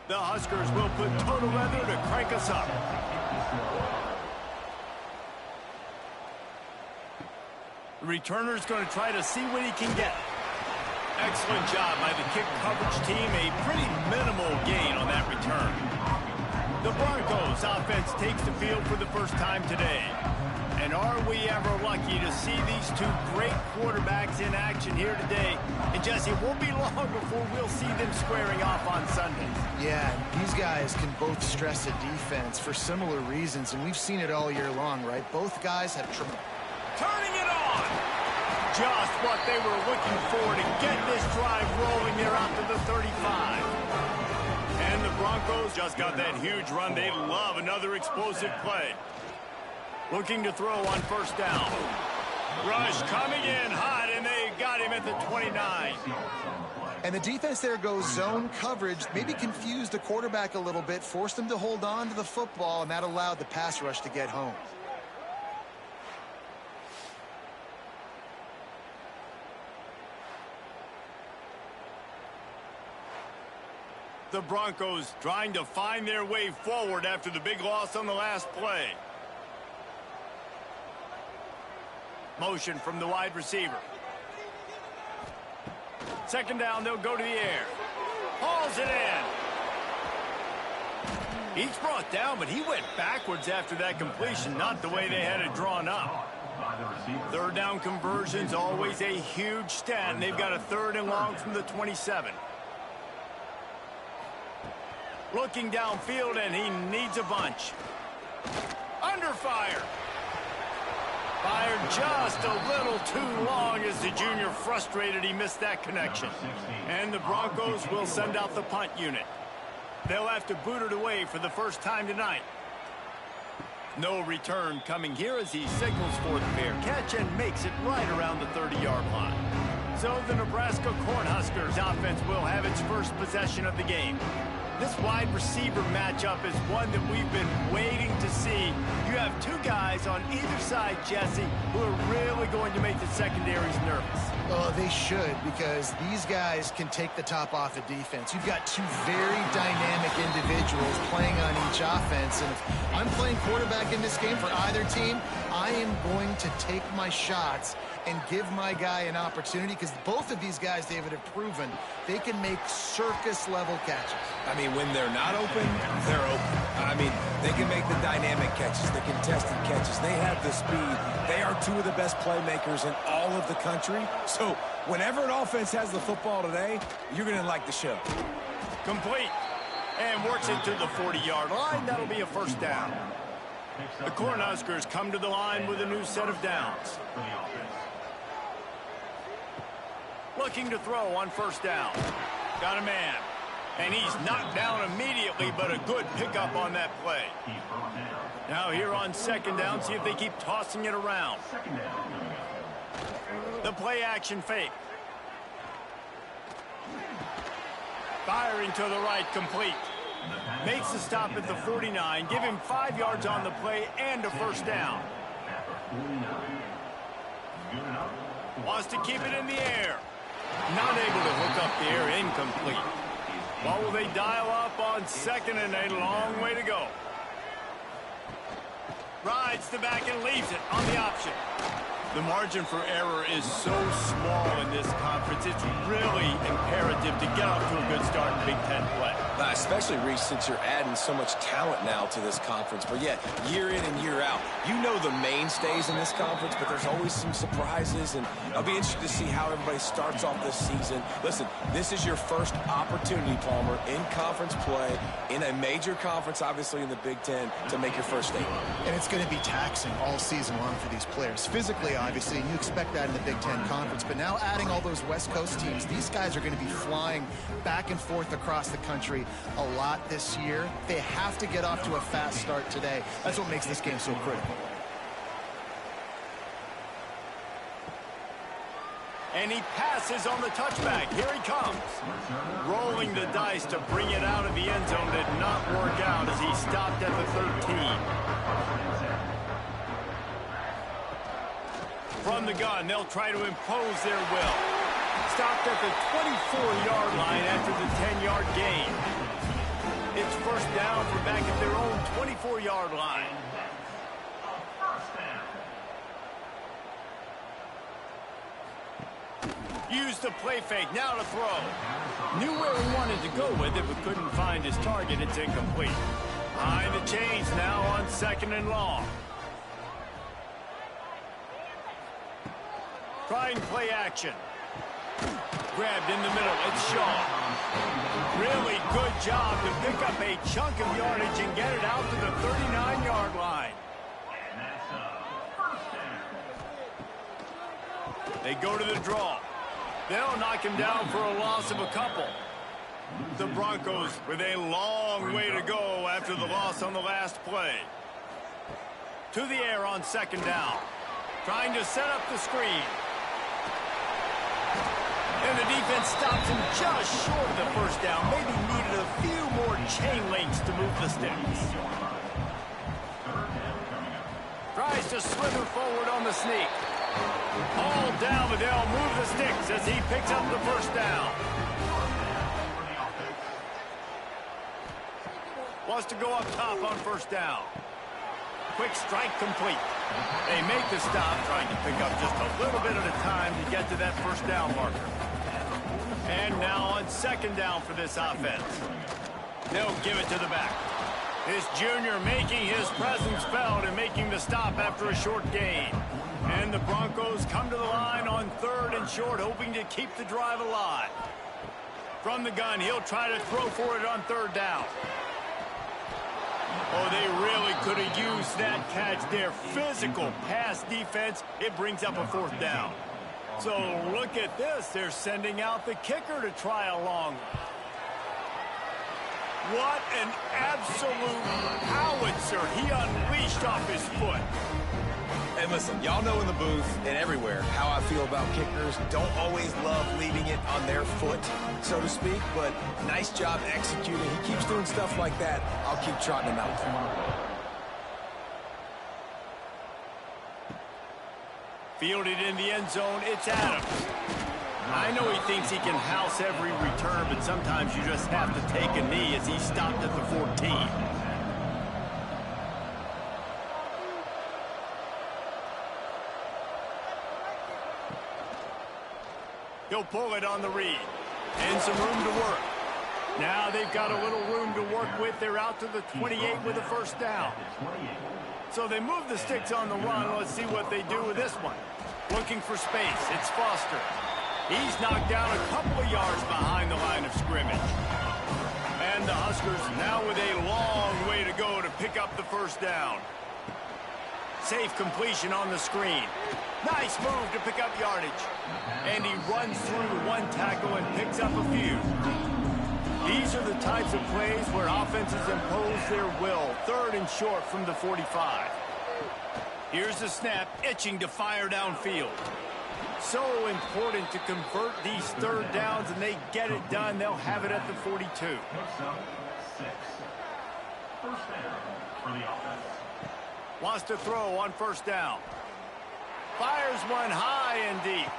The Huskers will put total weather to crank us up. The returner's going to try to see what he can get. Excellent job by the kick coverage team. A pretty minimal gain on that return. The Broncos offense takes the field for the first time today. And are we ever lucky to see these two great quarterbacks in action here today? And Jesse, it won't be long before we'll see them squaring off on Sundays. Yeah, these guys can both stress a defense for similar reasons, and we've seen it all year long, right? Both guys have turning it on. Just what they were looking for to get this drive rolling there out to the 35. And the Broncos just got that huge run. They love another explosive play. Looking to throw on first down. Rush coming in hot, and they got him at the 29. And the defense there goes zone coverage, maybe confused the quarterback a little bit, forced him to hold on to the football, and that allowed the pass rush to get home. The Broncos trying to find their way forward after the big loss on the last play. Motion from the wide receiver. Second down, they'll go to the air. Hauls it in. He's brought down, but he went backwards after that completion, not the way they had it drawn up. Third down conversions, always a huge stat, and they've got a 3rd and long from the 27. Looking downfield, and he needs a bunch. Under fire. Fired just a little too long as the junior frustrated he missed that connection. And the Broncos will send out the punt unit. They'll have to boot it away for the first time tonight. No return coming here as he signals for the fair catch and makes it right around the 30-yard line. So the Nebraska Cornhuskers offense will have its first possession of the game. This wide receiver matchup is one that we've been waiting to see. You have two guys on either side, Jesse, who are really going to make the secondaries nervous. Oh, they should, because these guys can take the top off the defense. You've got two very dynamic individuals playing on each offense, and if I'm playing quarterback in this game for either team, I am going to take my shots and give my guy an opportunity, because both of these guys, David, have proven they can make circus-level catches. I mean, when they're not open, they're open. I mean, they can make the dynamic catches, the contested catches. They have the speed. They are two of the best playmakers in all of the country. So whenever an offense has the football today, you're going to like the show. Complete. And works it to the 40-yard line. That'll be a first down. The Cornhuskers come to the line with a new set of downs. Looking to throw on first down. Got a man. And he's knocked down immediately, but a good pickup on that play. Now here on second down, see if they keep tossing it around. The play action fake. Firing to the right, complete. Makes the stop at the 49. Give him 5 yards on the play and a first down. Wants to keep it in the air. Not able to hook up the air, incomplete. What will they dial up on second, and a long way to go. Rides the back and leaves it on the option. The margin for error is so small in this conference, it's really imperative to get off to a good start in Big Ten play. Especially, Reese, since you're adding so much talent now to this conference. But yet, year in and year out, you know the mainstays in this conference, but there's always some surprises, and I'll be interested to see how everybody starts off this season. Listen, this is your first opportunity, Palmer, in conference play, in a major conference, obviously in the Big Ten, to make your first statement. And it's going to be taxing all season long for these players. Physically, obviously, and you expect that in the Big Ten Conference. But now adding all those West Coast teams, these guys are going to be flying back and forth across the country a lot this year. They have to get off to a fast start today. That's what makes this game so critical. And he passes on the touchback. Here he comes. Rolling the dice to bring it out of the end zone did not work out as he stopped at the 13. From the gun, they'll try to impose their will. Stopped at the 24-yard line after the 10-yard gain. It's first down from back at their own 24-yard line. Used the play fake, now to throw. Knew where he wanted to go with it, but couldn't find his target. It's incomplete. Behind the chains now on 2nd and long. Trying play action. Grabbed in the middle. It's Shaw. Really good job to pick up a chunk of yardage and get it out to the 39-yard line. They go to the draw. They'll knock him down for a loss of a couple. The Broncos with a long way to go after the loss on the last play. To the air on 2nd down. Trying to set up the screen. And the defense stops him just short of the first down. Maybe needed a few more chain links to move the sticks. Tries to slither forward on the sneak. All down, but they'll move the sticks as he picks up the first down. Wants to go up top on first down. Quick strike complete. They make the stop, trying to pick up just a little bit at a time to get to that first down marker. And now on 2nd down for this offense. They'll give it to the back. This junior making his presence felt and making the stop after a short gain. And the Broncos come to the line on 3rd and short, hoping to keep the drive alive. From the gun, he'll try to throw for it on 3rd down. Oh, they really could have used that catch there. Physical pass defense. It brings up a 4th down. So look at this. They're sending out the kicker to try a long one. What an absolute howitzer he unleashed off his foot. And listen, y'all know in the booth and everywhere how I feel about kickers. Don't always love leaving it on their foot, so to speak, but nice job executing. He keeps doing stuff like that. I'll keep trotting him out. Fielded in the end zone, it's Adams. I know he thinks he can house every return, but sometimes you just have to take a knee as he stopped at the 14. He'll pull it on the read. And some room to work. Now they've got a little room to work with. They're out to the 28 with a first down. So they move the sticks on the run. Let's see what they do with this one. Looking for space. It's Foster. He's knocked down a couple of yards behind the line of scrimmage. And the Huskers now with a long way to go to pick up the first down. Safe completion on the screen. Nice move to pick up yardage. And he runs through one tackle and picks up a few. These are the types of plays where offenses impose their will. 3rd and short from the 45. Here's the snap, itching to fire downfield. So important to convert these 3rd downs, and they get it done. They'll have it at the 42. First down for the offense. Wants to throw on first down. Fires one high and deep.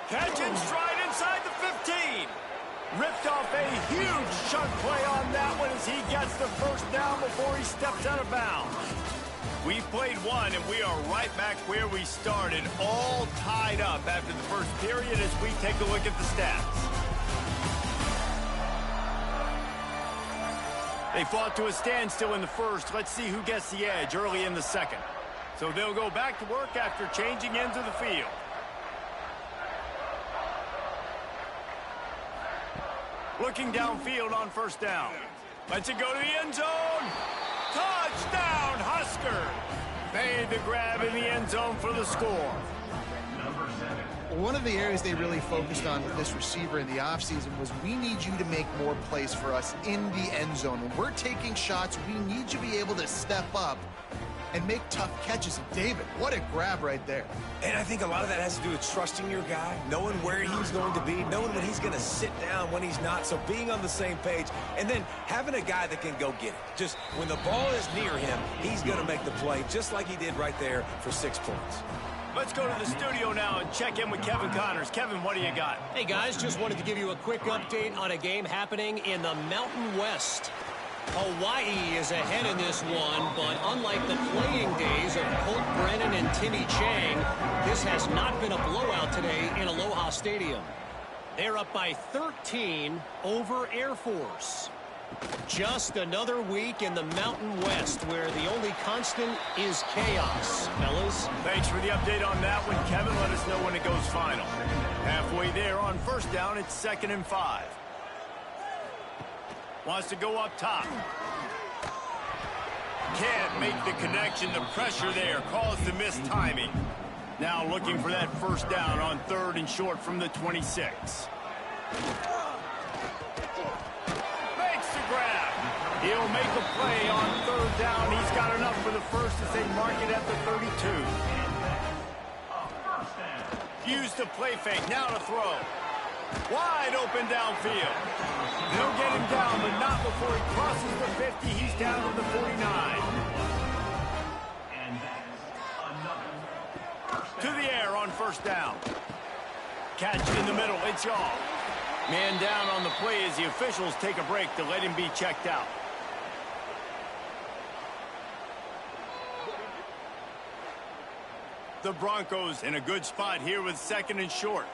Catch and stride inside the 15. Ripped off a huge chunk play on that one as he gets the first down before he steps out of bounds. We've played one, and we are right back where we started, all tied up after the first period as we take a look at the stats. They fought to a standstill in the first. Let's see who gets the edge early in the second. So they'll go back to work after changing into the field. Looking downfield on first down. Lets it go to the end zone. Touchdown, Husker! Made the grab in the end zone for the score. One of the areas they really focused on with this receiver in the offseason was we need you to make more plays for us in the end zone. When we're taking shots, we need you to be able to step up and make tough catches. David, what a grab right there. And I think a lot of that has to do with trusting your guy, knowing where he's going to be, knowing when he's going to sit down, when he's not, so being on the same page, and then having a guy that can go get it. Just when the ball is near him, he's going to make the play, just like he did right there for 6 points. Let's go to the studio now and check in with Kevin Connors. Kevin, what do you got? Hey, guys, just wanted to give you a quick update on a game happening in the Mountain West. Hawaii is ahead in this one, but unlike the playing days of Colt Brennan and Timmy Chang, this has not been a blowout today in Aloha Stadium. They're up by 13 over Air Force. Just another week in the Mountain West where the only constant is chaos, fellas. Thanks for the update on that one, Kevin. Let us know when it goes final. Halfway there on first down, it's 2nd and 5. Wants to go up top. Can't make the connection. The pressure there caused the missed timing. Now looking for that first down on 3rd and short from the 26. Makes the grab. He'll make a play on 3rd down. He's got enough for the first as they mark it at the 32. Used the play fake. Now to throw. Wide open downfield. They'll get him down, but not before he crosses the 50. He's down to the 49. And that's another first To down. the air on first down. Catch in the middle. It's Yaw. Man down on the play as the officials take a break to let him be checked out. The Broncos in a good spot here with 2nd and short.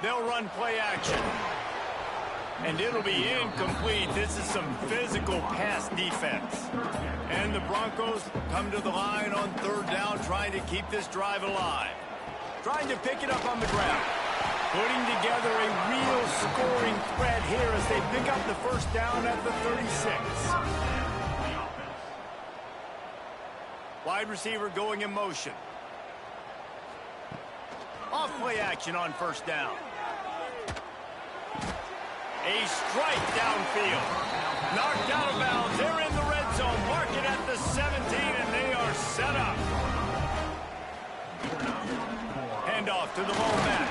They'll run play action. And it'll be incomplete. This is some physical pass defense. And the Broncos come to the line on 3rd down, trying to keep this drive alive. Trying to pick it up on the ground. Putting together a real scoring threat here as they pick up the first down at the 36. Wide receiver going in motion. Off play action on first down. A strike downfield. Knocked out of bounds. They're in the red zone. Mark it at the 17, and they are set up. Handoff to the lone back.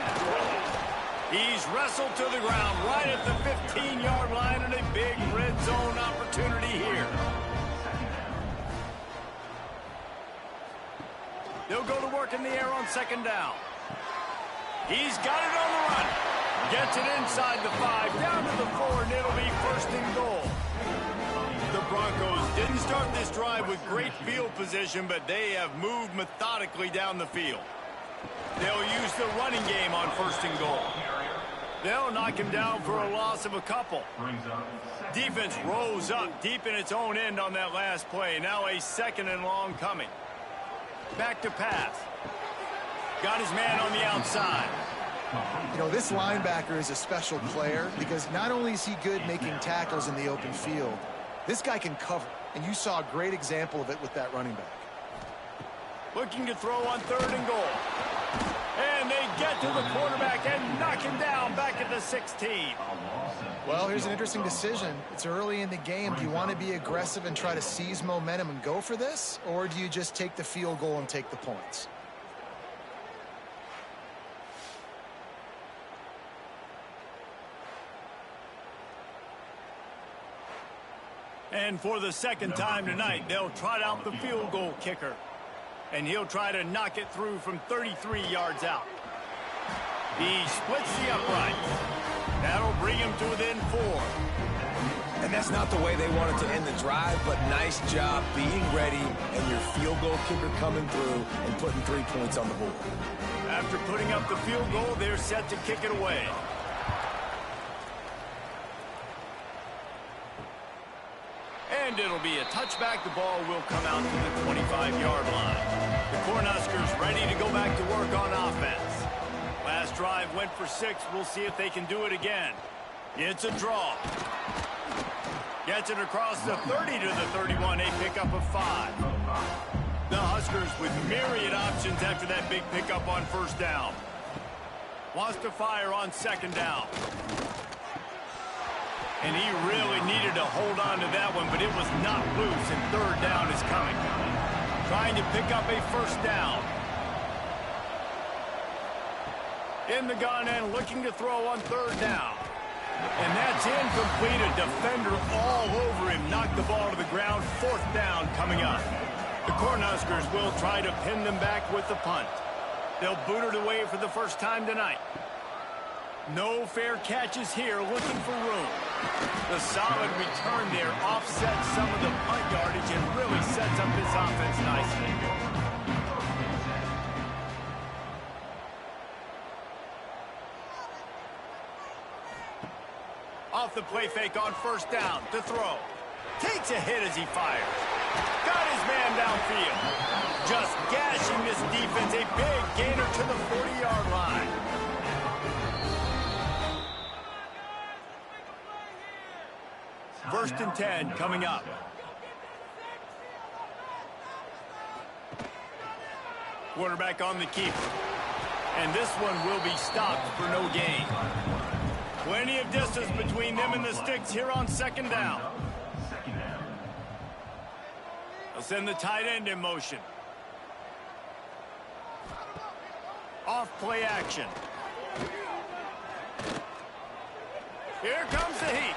He's wrestled to the ground right at the 15-yard line, and a big red zone opportunity here. They'll go to work in the air on 2nd down. He's got it on the run. Gets it inside the 5, down to the 4, and it'll be 1st and goal. The Broncos didn't start this drive with great field position, but they have moved methodically down the field. They'll use the running game on 1st and goal. They'll knock him down for a loss of a couple. Defense rose up deep in its own end on that last play. Now a 2nd and long coming. Back to pass. Got his man on the outside. You know, this linebacker is a special player because not only is he good making tackles in the open field, this guy can cover. And you saw a great example of it with that running back. Looking to throw on 3rd and goal. And they get to the quarterback and knock him down back at the 16. Well, here's an interesting decision. It's early in the game. Do you want to be aggressive and try to seize momentum and go for this? Or do you just take the field goal and take the points? And for the 2nd time tonight, they'll trot out the field goal kicker. And he'll try to knock it through from 33 yards out. He splits the uprights. That'll bring him to within 4. And that's not the way they wanted to end the drive, but nice job being ready and your field goal kicker coming through and putting 3 points on the board. After putting up the field goal, they're set to kick it away. And it'll be a touchback. The ball will come out to the 25-yard line. The Cornhuskers ready to go back to work on offense. Last drive went for 6. We'll see if they can do it again. It's a draw. Gets it across the 30 to the 31. A pickup of 5. The Huskers with myriad options after that big pickup on first down. Wants to fire on 2nd down. And he really needed to hold on to that one, but it was not loose, and 3rd down is coming. Trying to pick up a first down. In the gun and looking to throw on 3rd down. And that's incomplete. A defender all over him. Knocked the ball to the ground. 4th down coming up. The Cornhuskers will try to pin them back with the punt. They'll boot it away for the first time tonight. No fair catches here, looking for room. The solid return there offsets some of the punt yardage and really sets up this offense nicely. Off the play fake on first down to throw. Takes a hit as he fires. Got his man downfield. Just gashing this defense. A big gainer to the 40-yard line. First and 10 coming up. Quarterback on the keeper. And this one will be stopped for no gain. Plenty of distance between them and the sticks here on second down. They'll send the tight end in motion. Off play action. Here comes the heat.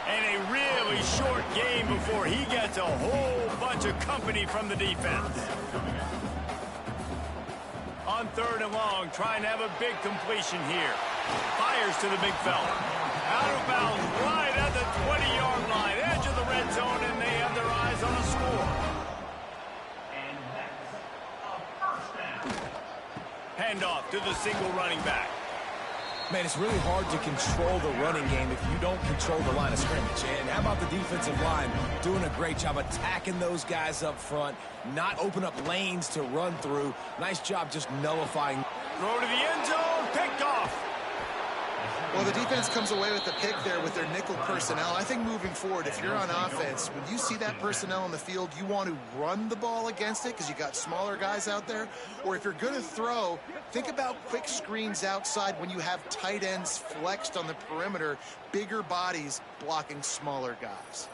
And a really short game before he gets a whole bunch of company from the defense. On third and long, trying to have a big completion here. Fires to the big fella. Out of bounds, right at the 20-yard line. Edge of the red zone, and they have their eyes on a score. And that's a first down. Handoff to the single running back. Man, it's really hard to control the running game if you don't control the line of scrimmage. And how about the defensive line doing a great job attacking those guys up front, not open up lanes to run through. Nice job just nullifying. Throw to the end zone, picked off. Well, the defense comes away with the pick there with their nickel personnel. I think moving forward, if you're on offense, when you see that personnel on the field, you want to run the ball against it because you got smaller guys out there. Or if you're going to throw, think about quick screens outside when you have tight ends flexed on the perimeter, bigger bodies blocking smaller guys.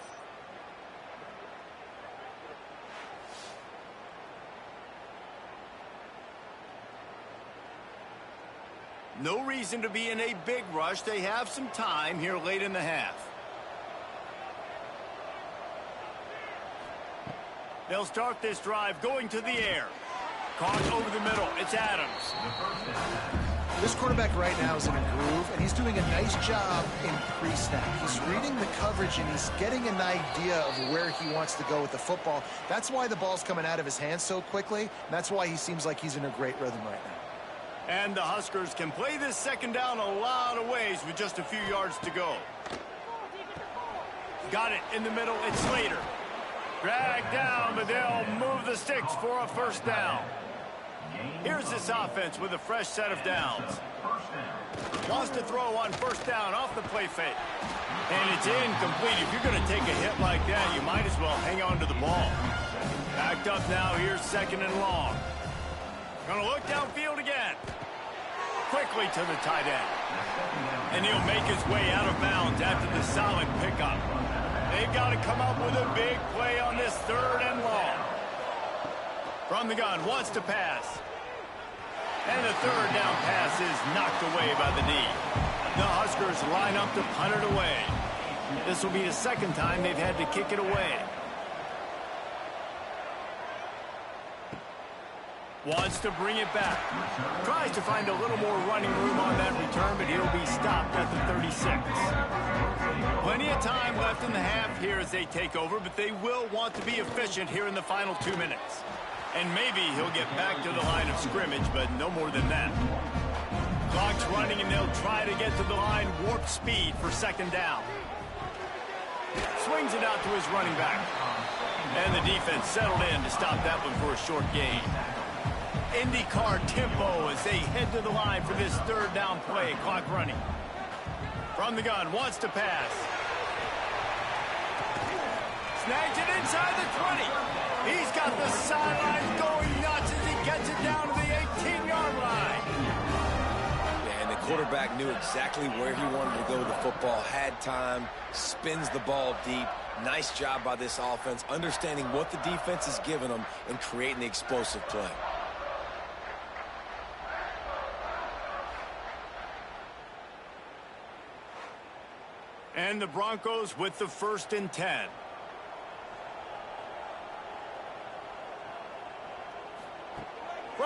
No reason to be in a big rush. They have some time here late in the half. They'll start this drive going to the air. Caught over the middle. It's Adams. This quarterback right now is in a groove, and he's doing a nice job in pre-snap. He's reading the coverage, and he's getting an idea of where he wants to go with the football. That's why the ball's coming out of his hands so quickly, and that's why he seems like he's in a great rhythm right now. And the Huskers can play this second down a lot of ways with just a few yards to go. Got it in the middle. It's Slater. Dragged down, but they'll move the sticks for a first down. Here's this offense with a fresh set of downs. Wants to throw on first down off the play fake. And it's incomplete. If you're going to take a hit like that, you might as well hang on to the ball. Backed up now. Here's second and long. Going to look downfield again. Quickly to the tight end. And he'll make his way out of bounds after the solid pickup. They've got to come up with a big play on this third and long. From the gun, wants to pass. And the third down pass is knocked away by the knee. The Huskers line up to punt it away. This will be the second time they've had to kick it away. Wants to bring it back. Tries to find a little more running room on that return, but he'll be stopped at the 36. Plenty of time left in the half here as they take over, but they will want to be efficient here in the final 2 minutes. And maybe he'll get back to the line of scrimmage, but no more than that. Clock's running, and they'll try to get to the line warp speed for second down. Swings it out to his running back. And the defense settled in to stop that one for a short gain. IndyCar tempo as they head to the line for this third down play. Clock running. From the gun, wants to pass. Snags it inside the 20. He's got the sidelines going nuts as he gets it down to the 18-yard line. Yeah, and the quarterback knew exactly where he wanted to go with the football, had time, spins the ball deep. Nice job by this offense, understanding what the defense is giving them and creating the explosive play. And the Broncos with the 1st and 10.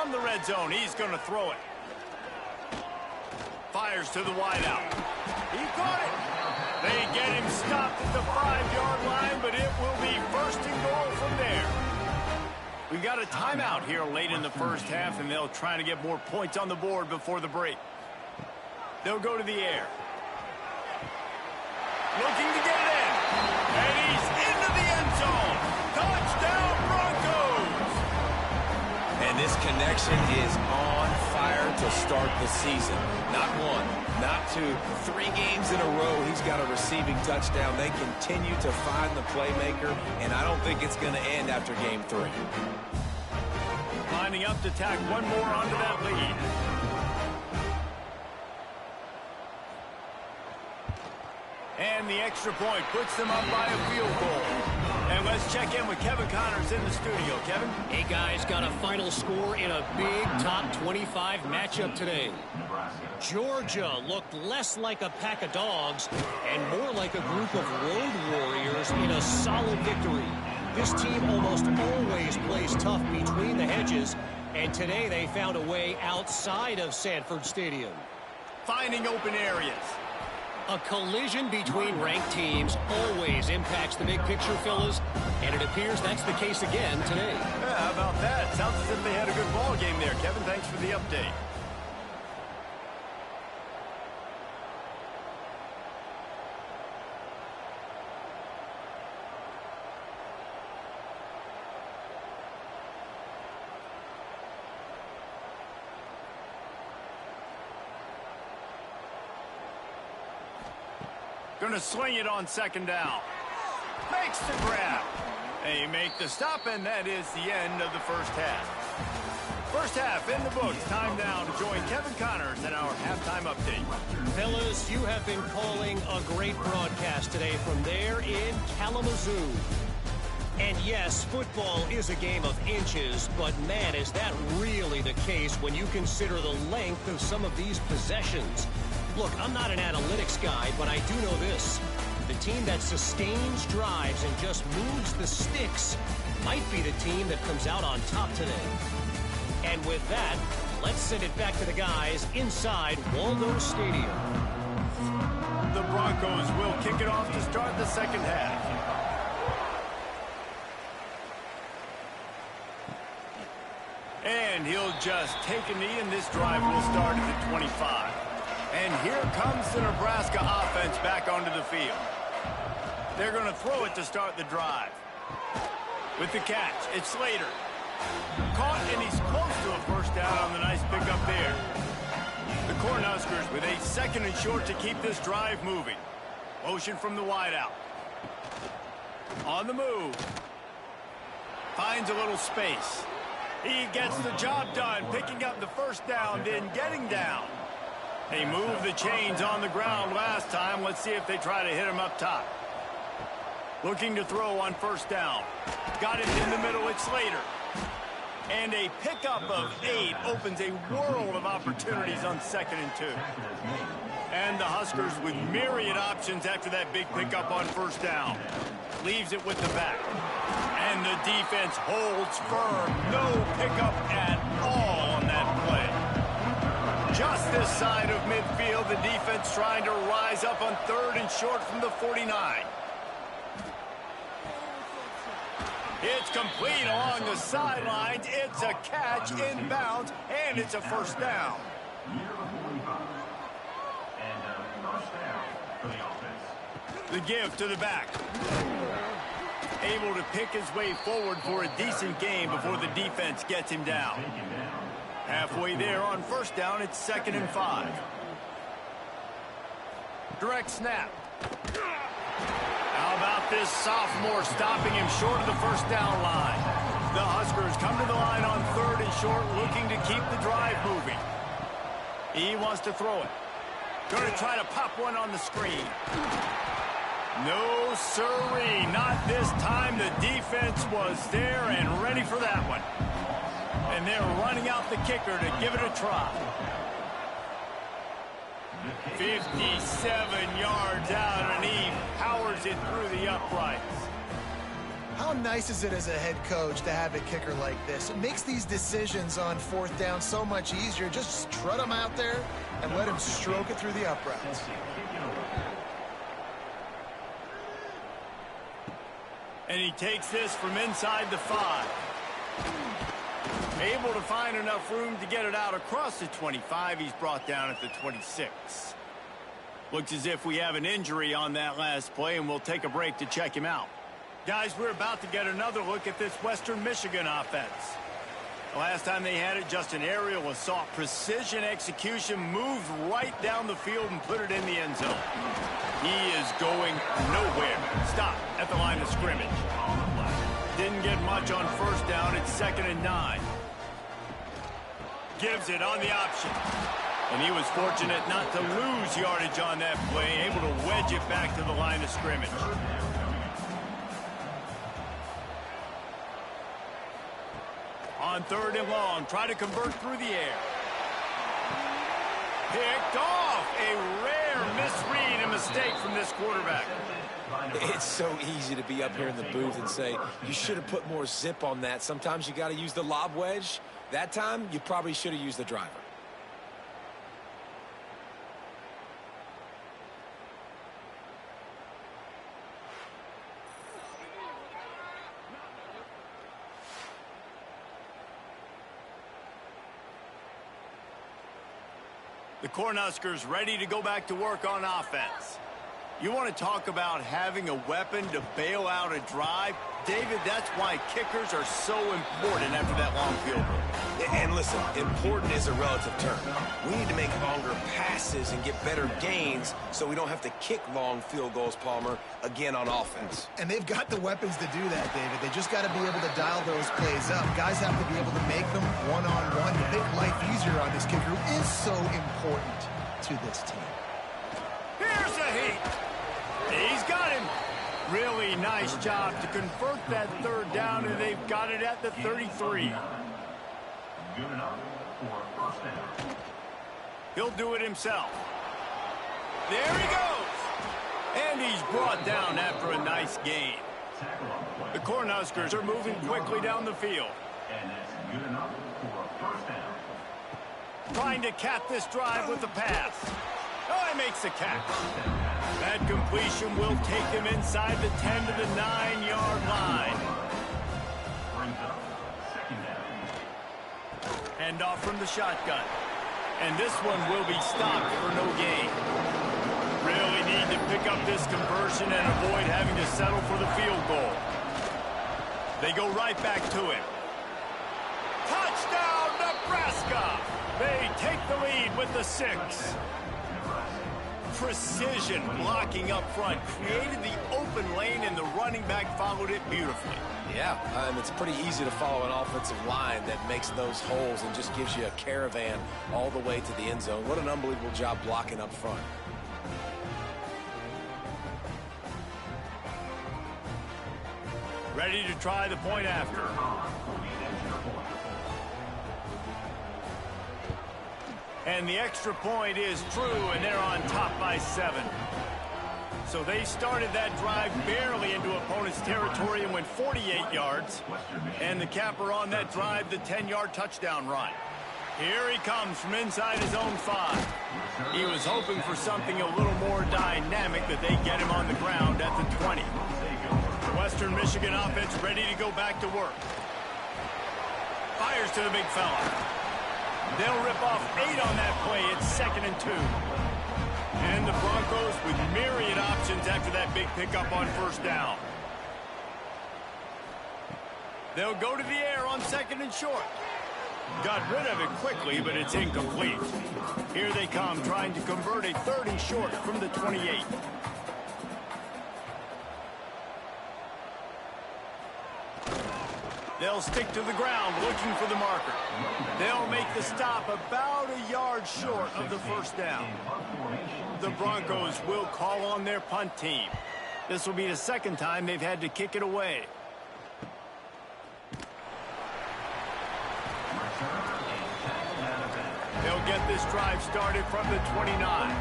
from the red zone. He's going to throw it. Fires to the wideout. He caught it. They get him stopped at the 5-yard line, but it will be first and goal from there. We got a timeout here late in the first half, and they'll try to get more points on the board before the break. They'll go to the air. Looking to get it in. And he's into the end zone. Touchdown, Broncos! And this connection is on fire to start the season. Not one, not two, 3 games in a row he's got a receiving touchdown. They continue to find the playmaker, and I don't think it's going to end after game 3. Lining up to tack one more onto that lead. And the extra point puts them up by a field goal. And let's check in with Kevin Connors in the studio. Kevin? Hey, guys, got a final score in a big top 25 matchup today. Georgia looked less like a pack of dogs and more like a group of road warriors in a solid victory. This team almost always plays tough between the hedges, and today they found a way outside of Sanford Stadium. Finding open areas. A collision between ranked teams always impacts the big picture, fellas, and it appears that's the case again today. Yeah, how about that? Sounds as if they had a good ball game there, Kevin. Thanks for the update. Going to swing it on second down. Makes the grab. They make the stop, and that is the end of the first half. First half in the books. Time now to join Kevin Connors in our halftime update. Fellas, you have been calling a great broadcast today from there in Kalamazoo. And yes, football is a game of inches, but man, is that really the case when you consider the length of some of these possessions. Look, I'm not an analytics guy, but I do know this. The team that sustains drives and just moves the sticks might be the team that comes out on top today. And with that, let's send it back to the guys inside Waldo Stadium. The Broncos will kick it off to start the second half. And he'll just take a knee, and this drive will start at the 25. And here comes the Nebraska offense back onto the field. They're going to throw it to start the drive. With the catch, it's Slater. Caught, and he's close to a first down on the nice pickup there. The Cornhuskers with a second and short to keep this drive moving. Motion from the wideout. On the move. Finds a little space. He gets the job done, picking up the first down, then getting down. They moved the chains on the ground last time. Let's see if they try to hit him up top. Looking to throw on first down. Got it in the middle. It's Slater. And a pickup of 8 opens a world of opportunities on 2nd and 2. And the Huskers with myriad options after that big pickup on first down. Leaves it with the back. And the defense holds firm. No pickup at all on that play. Just this side of midfield, the defense trying to rise up on 3rd and short from the 49. It's complete along the sidelines. It's a catch inbounds, and it's a first down. The give to the back. Able to pick his way forward for a decent gain before the defense gets him down. Halfway there on first down, it's 2nd and 5. Direct snap. How about this sophomore stopping him short of the first down line? The Huskers come to the line on 3rd and short, looking to keep the drive moving. He wants to throw it. Going to try to pop one on the screen. No, sirree, not this time. The defense was there and ready for that one. And they're running out the kicker to give it a try. 57 yards out, and he powers it through the uprights. How How nice is it as a head coach to have a kicker like this? It makes these decisions on fourth down so much easier. Just strut him out there and let him stroke it through the uprights. And he takes this from inside the 5. Able to find enough room to get it out across the 25. He's brought down at the 26. Looks as if we have an injury on that last play, and we'll take a break to check him out. Guys, we're about to get another look at this Western Michigan offense. The last time they had it, just an aerial assault. Precision execution, moved right down the field and put it in the end zone. He is going nowhere. Stop at the line of scrimmage. Didn't get much on first down. It's 2nd and 9. Gives it on the option. And he was fortunate not to lose yardage on that play, able to wedge it back to the line of scrimmage. On 3rd and long, try to convert through the air. Picked off. A rare misread and mistake from this quarterback. It's so easy to be up here in the booth and say, you should have put more zip on that. Sometimes you got to use the lob wedge. That time, you probably should have used the driver. The Cornhuskers ready to go back to work on offense. You want to talk about having a weapon to bail out a drive? David, that's why kickers are so important after that long field goal. And listen, important is a relative term. We need to make longer passes and get better gains so we don't have to kick long field goals, Palmer, again on offense. And they've got the weapons to do that, David. They just got to be able to dial those plays up. Guys have to be able to make them one-on-one to make life easier on this kicker, who is so important to this team. Here's a heat. He's got him. Really nice job to convert that 3rd down, and they've got it at the 33. Good enough for 1st down. He'll do it himself. There he goes. And he's brought down after a nice gain. The Cornhuskers are moving quickly down the field. And that's good enough for 1st down. Trying to cap this drive with the pass. Oh, he makes the catch. That completion will take him inside the 10 to the 9-yard line. Brings up 2nd down. Hand off from the shotgun. And this one will be stopped for no gain. Really need to pick up this conversion and avoid having to settle for the field goal. They go right back to him. Touchdown, Nebraska! They take the lead with the 6. Precision blocking up front, created the open lane, and the running back followed it beautifully. Yeah, it's pretty easy to follow an offensive line that makes those holes and just gives you a caravan all the way to the end zone. What an unbelievable job blocking up front. Ready to try the point after. And the extra point is true, and they're on top by 7. So they started that drive barely into opponent's territory and went 48 yards. And the capper on that drive, the 10-yard touchdown run. Here he comes from inside his own 5. He was hoping for something a little more dynamic, that they get him on the ground at the 20. The Western Michigan offense ready to go back to work. Fires to the big fella. They'll rip off 8 on that play. It's 2nd and 2. And the Broncos with myriad options after that big pickup on 1st down. They'll go to the air on 2nd and short. Got rid of it quickly, but it's incomplete. Here they come, trying to convert a 3rd and short from the 28. They'll stick to the ground looking for the marker. They'll make the stop about a yard short of the 1st down. The Broncos will call on their punt team. This will be the 2nd time they've had to kick it away. They'll get this drive started from the 29.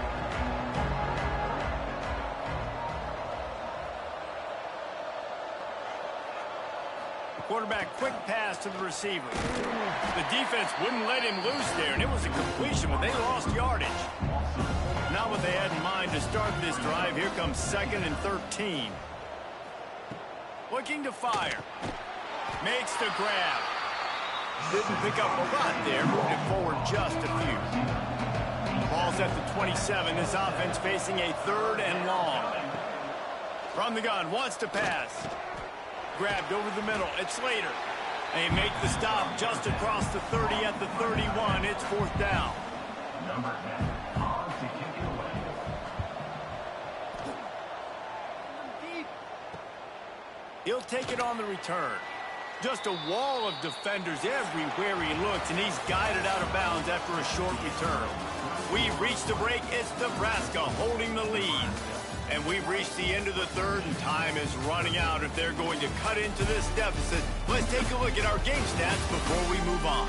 Quarterback quick pass to the receiver. The defense wouldn't let him loose there, and it was a completion, but they lost yardage. Not what they had in mind to start this drive. Here comes 2nd and 13. Looking to fire. Makes the grab. Didn't pick up a lot there. Moved it forward just a few. Ball's at the 27. This offense facing a 3rd and long. From the gun. Wants to pass. Grabbed over the middle. It's Slater. They make the stop just across the 30 at the 31. It's 4th down. Number 10, on to kick it away. He'll take it on the return. Just a wall of defenders everywhere he looks, and he's guided out of bounds after a short return. We've reached the break. It's Nebraska holding the lead. And we've reached the end of the 3rd, and time is running out if they're going to cut into this deficit. Let's take a look at our game stats before we move on.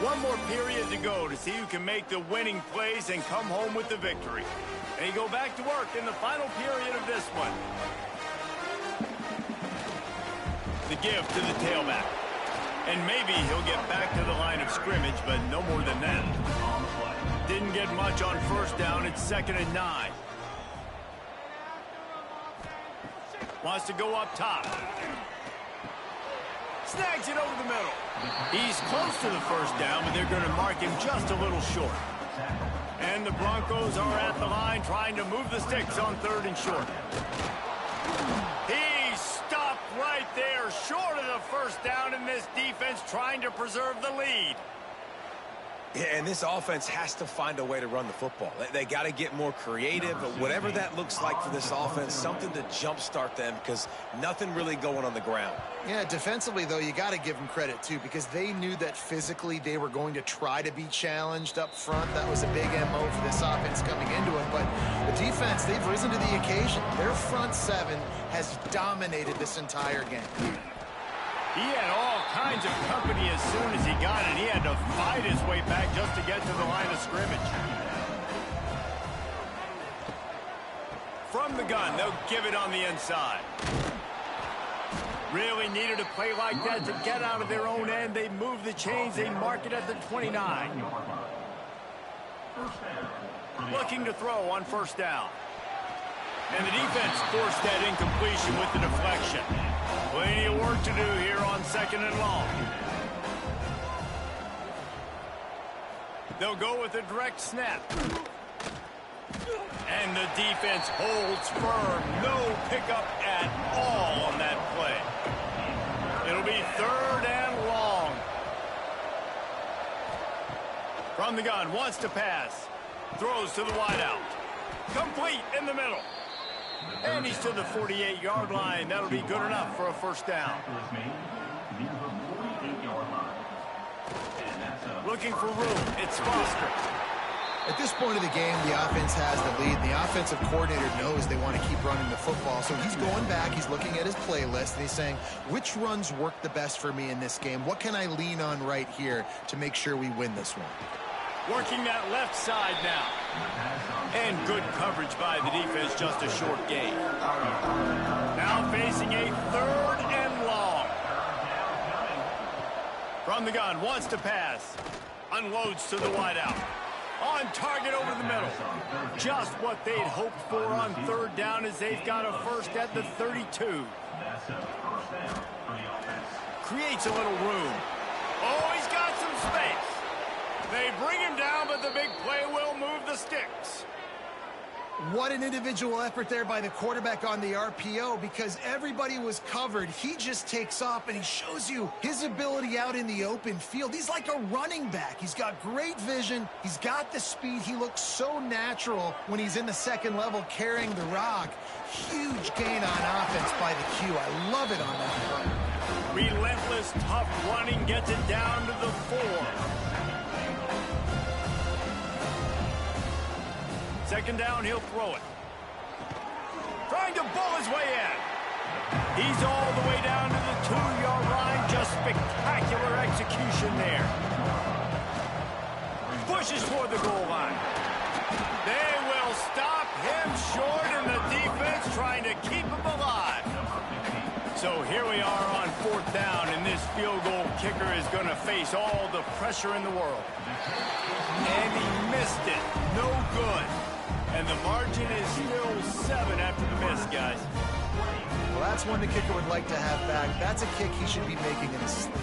One more period to go to see who can make the winning plays and come home with the victory. They go back to work in the final period of this one. The give to the tailback. And maybe he'll get back to the line of scrimmage, but no more than that. Didn't get much on 1st down. It's 2nd and 9. Wants to go up top. Snags it over the middle. He's close to the 1st down, but they're going to mark him just a little short. And the Broncos are at the line trying to move the sticks on 3rd and short. He stopped right there, short of the 1st down, in this defense trying to preserve the lead. Yeah, and this offense has to find a way to run the football. They got to get more creative, but whatever that looks like for this offense, something to jumpstart them, because nothing really going on the ground. Yeah, defensively, though, you got to give them credit, too, because they knew that physically they were going to try to be challenged up front. That was a big MO for this offense coming into it. But the defense, they've risen to the occasion. Their front 7 has dominated this entire game. He had all kinds of company as soon as he got it. He had to fight his way back just to get to the line of scrimmage. From the gun, they'll give it on the inside. Really needed a play like that to get out of their own end. They move the chains. They mark it at the 29. Looking to throw on 1st down. And the defense forced that incompletion with the deflection. Plenty of work to do here on 2nd and long. They'll go with a direct snap. And the defense holds firm. No pickup at all on that play. It'll be 3rd and long. From the gun, wants to pass. Throws to the wideout. Complete in the middle. And he's to the 48-yard line. That'll be good enough for a 1st down. Looking for room. It's Foster. At this point of the game, the offense has the lead. The offensive coordinator knows they want to keep running the football. So he's going back. He's looking at his playlist, and he's saying, which runs work the best for me in this game? What can I lean on right here to make sure we win this one? Working that left side now. And good coverage by the defense, just a short gain. Now facing a 3rd and long. From the gun, wants to pass. Unloads to the wideout. On target over the middle. Just what they'd hoped for on 3rd down, as they've got a 1st at the 32. Creates a little room. Oh, he's got some space. They bring him down, but the big play will move the sticks. What an individual effort there by the quarterback on the RPO, because everybody was covered. He just takes off, and he shows you his ability out in the open field. He's like a running back. He's got great vision. He's got the speed. He looks so natural when he's in the 2nd level carrying the rock. Huge gain on offense by the Q. I love it on that run. Relentless, tough running gets it down to the 4. 2nd down, he'll throw it. Trying to bull his way in. He's all the way down to the 2-yard line. Just spectacular execution there. Pushes for the goal line. They will stop him short, and the defense trying to keep him alive. So here we are on 4th down, and this field goal kicker is going to face all the pressure in the world. And he missed it. No good. And the margin is still 7 after the miss, guys. Well, that's one the kicker would like to have back. That's a kick he should be making in his sleep.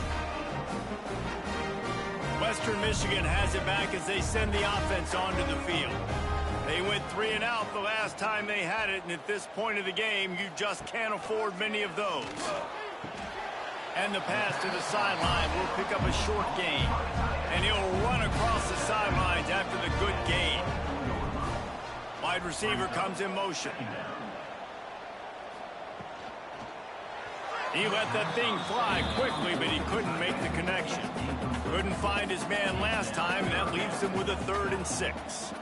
Western Michigan has it back as they send the offense onto the field. They went 3 and out the last time they had it, and at this point of the game, you just can't afford many of those. And the pass to the sideline will pick up a short gain. And he'll run across the sidelines after the good gain. Wide receiver comes in motion. He let that thing fly quickly, but he couldn't make the connection. Couldn't find his man last time, and that leaves him with a 3rd and 6.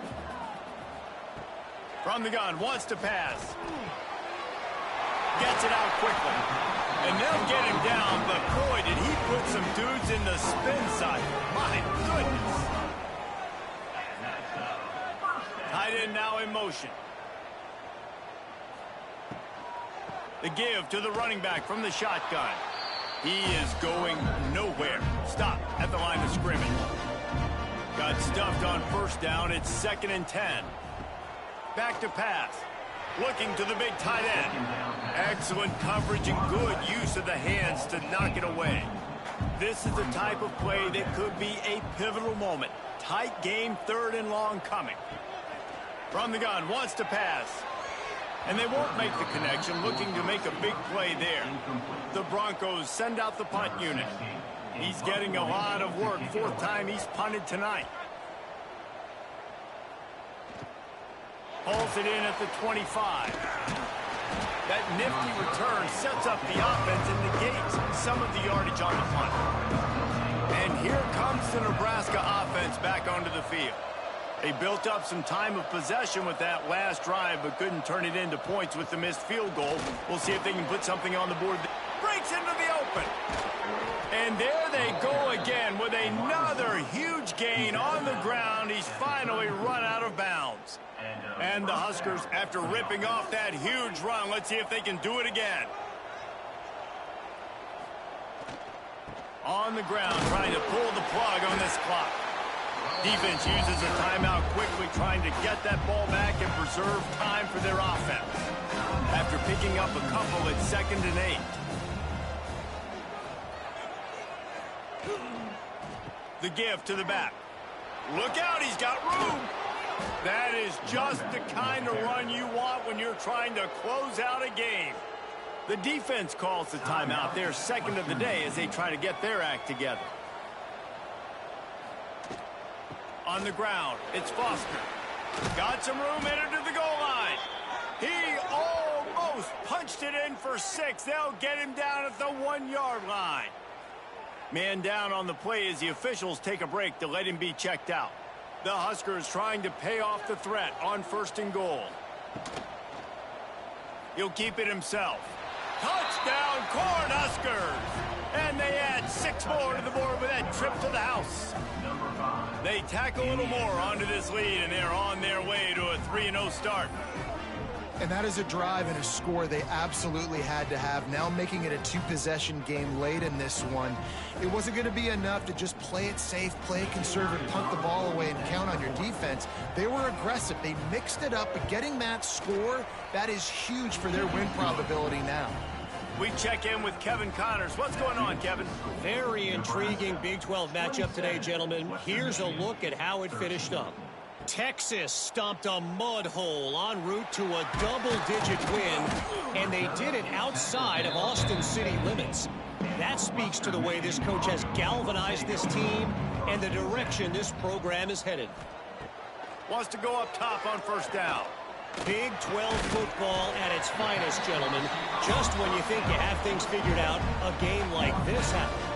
From the gun, wants to pass. Gets it out quickly. And they'll get him down, but boy, did he put some dudes in the spin side. My goodness. Tight end now in motion. The give to the running back from the shotgun. He is going nowhere. Stop at the line of scrimmage. Got stuffed on 1st down. It's 2nd and 10. Back to pass. Looking to the big tight end. Excellent coverage and good use of the hands to knock it away. This is the type of play that could be a pivotal moment. Tight game, 3rd and long coming. From the gun, wants to pass. And they won't make the connection, looking to make a big play there. The Broncos send out the punt unit. He's getting a lot of work. 4th time he's punted tonight. Hauls it in at the 25. That nifty return sets up the offense and negates some of the yardage on the punt. And here comes the Nebraska offense back onto the field. They built up some time of possession with that last drive, but couldn't turn it into points with the missed field goal. We'll see if they can put something on the board. Breaks into the open. And there they go again with another huge gain on the ground. He's finally run out of bounds. And the Huskers, after ripping off that huge run, let's see if they can do it again. On the ground, trying to pull the plug on this clock. Defense uses a timeout quickly, trying to get that ball back and preserve time for their offense. After picking up a couple at 2nd and 8. The give to the back. Look out, he's got room. That is just the kind of run you want when you're trying to close out a game. The defense calls the timeout. Their 2nd of the day as they try to get their act together. On the ground, it's Foster. Got some room, headed to the goal line. He almost punched it in for 6. They'll get him down at the 1-yard line. Man down on the play as the officials take a break to let him be checked out. The Huskers trying to pay off the threat on 1st and goal. He'll keep it himself. Touchdown, Cornhuskers! And they add 6 more to the board with that trip to the house. They tack a little more onto this lead, and they're on their way to a 3-0 start. And that is a drive and a score they absolutely had to have. Now making it a 2-possession game late in this one. It wasn't going to be enough to just play it safe, play it conservative, punt the ball away, and count on your defense. They were aggressive. They mixed it up, but getting that score, that is huge for their win probability now. We check in with Kevin Connors. What's going on, Kevin? Very intriguing Big 12 matchup today, gentlemen. Here's a look at how it finished up. Texas stomped a mud hole en route to a double-digit win, and they did it outside of Austin City limits. That speaks to the way this coach has galvanized this team and the direction this program is headed. Wants to go up top on 1st down. Big 12 football at its finest, gentlemen. Just when you think you have things figured out, a game like this happens.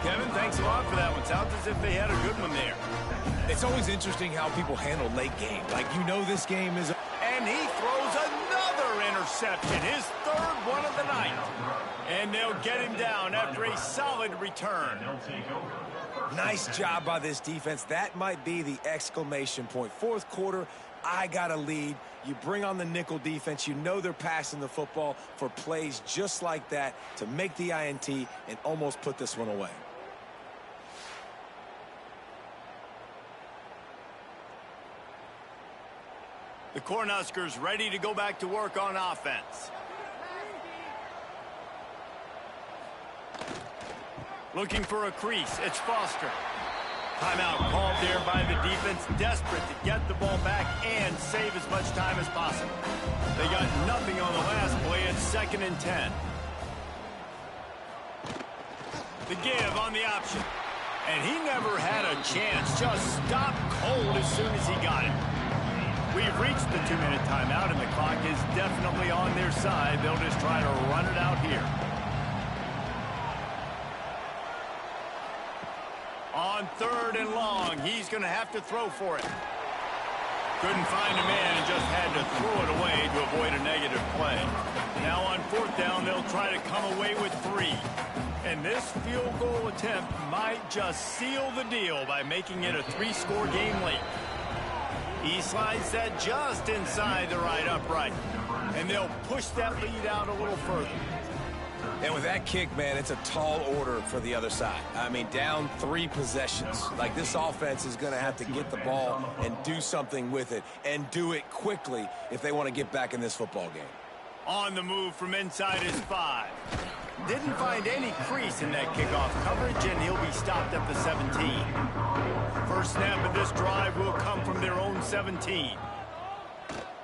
Kevin, thanks a lot for that one. Sounds as if they had a good one there. It's always interesting how people handle late game. Like, you know this game is... And he throws another interception, his 3rd one of the night. And they'll get him down after a solid return. Nice job by this defense. That might be the exclamation point. Fourth quarter, I got a lead. You bring on the nickel defense. You know they're passing the football for plays just like that to make the INT and almost put this one away. The Cornhuskers ready to go back to work on offense. Looking for a crease. It's Foster. Timeout called there by the defense, desperate to get the ball back and save as much time as possible. They got nothing on the last play. It's 2nd and 10. The give on the option. And he never had a chance. Just stopped cold as soon as he got it. We've reached the 2-minute timeout, and the clock is definitely on their side. They'll just try to run it out here. On 3rd and long, he's going to have to throw for it. Couldn't find a man and just had to throw it away to avoid a negative play. Now on 4th down, they'll try to come away with 3. And this field goal attempt might just seal the deal by making it a 3-score game late. He slides that just inside the right upright. And they'll push that lead out a little further. And with that kick, man, it's a tall order for the other side. I mean, down 3 possessions. Like, this offense is going to have to get the ball and do something with it, and do it quickly if they want to get back in this football game. On the move from inside is 5. Didn't find any crease in that kickoff coverage, and he'll be stopped at the 17. First snap of this drive will come from their own 17.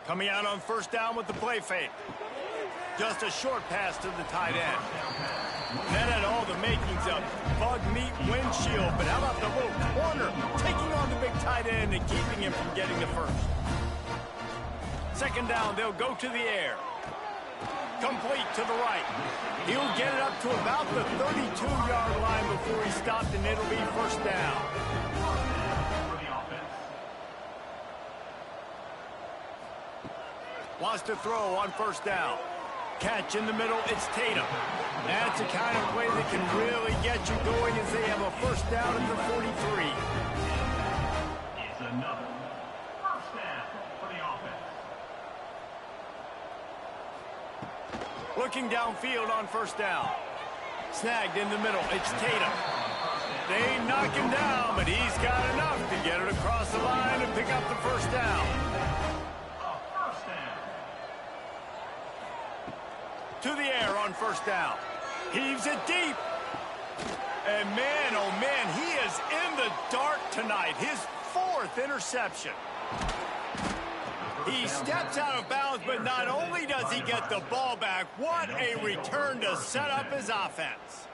Coming out on 1st down with the play fake. Just a short pass to the tight end. That had all the makings of bug meat windshield, but how about the little corner taking on the big tight end and keeping him from getting the first? 2nd down, they'll go to the air. Complete to the right. He'll get it up to about the 32-yard line before he's stopped, and it'll be 1st down. Wants to throw on 1st down. Catch in the middle, it's Tatum. That's the kind of play that can really get you going as they have a 1st down at the 43. It's another 1st down for the offense. Looking downfield on 1st down. Snagged in the middle, it's Tatum. They knock him down, but he's got enough to get it across the line and pick up the 1st down. To the air on 1st down. Heaves it deep. And man, oh man, he is in the dark tonight. His 4th interception. He steps out of bounds, but not only does he get the ball back, what a return to set up his offense.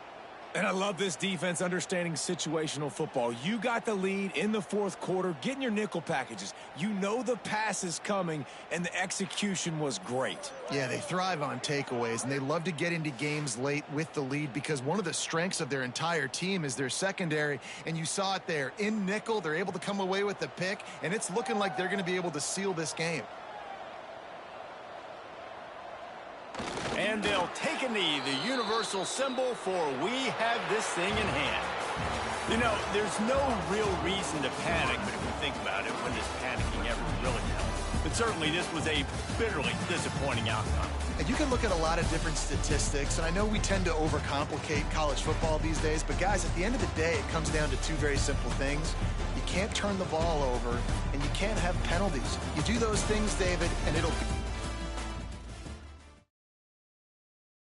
And I love this defense understanding situational football. You got the lead in the 4th quarter, getting your nickel packages. You know the pass is coming, and the execution was great. Yeah, they thrive on takeaways, and they love to get into games late with the lead because one of the strengths of their entire team is their secondary, and you saw it there. In nickel, they're able to come away with the pick, and it's looking like they're going to be able to seal this game. And they'll take a knee, the universal symbol for we have this thing in hand. You know, there's no real reason to panic, but if you think about it, when does panicking ever really help? But certainly this was a bitterly disappointing outcome. And you can look at a lot of different statistics, and I know we tend to overcomplicate college football these days, but guys, at the end of the day, it comes down to 2 very simple things. You can't turn the ball over, and you can't have penalties. You do those things, David, and it'll be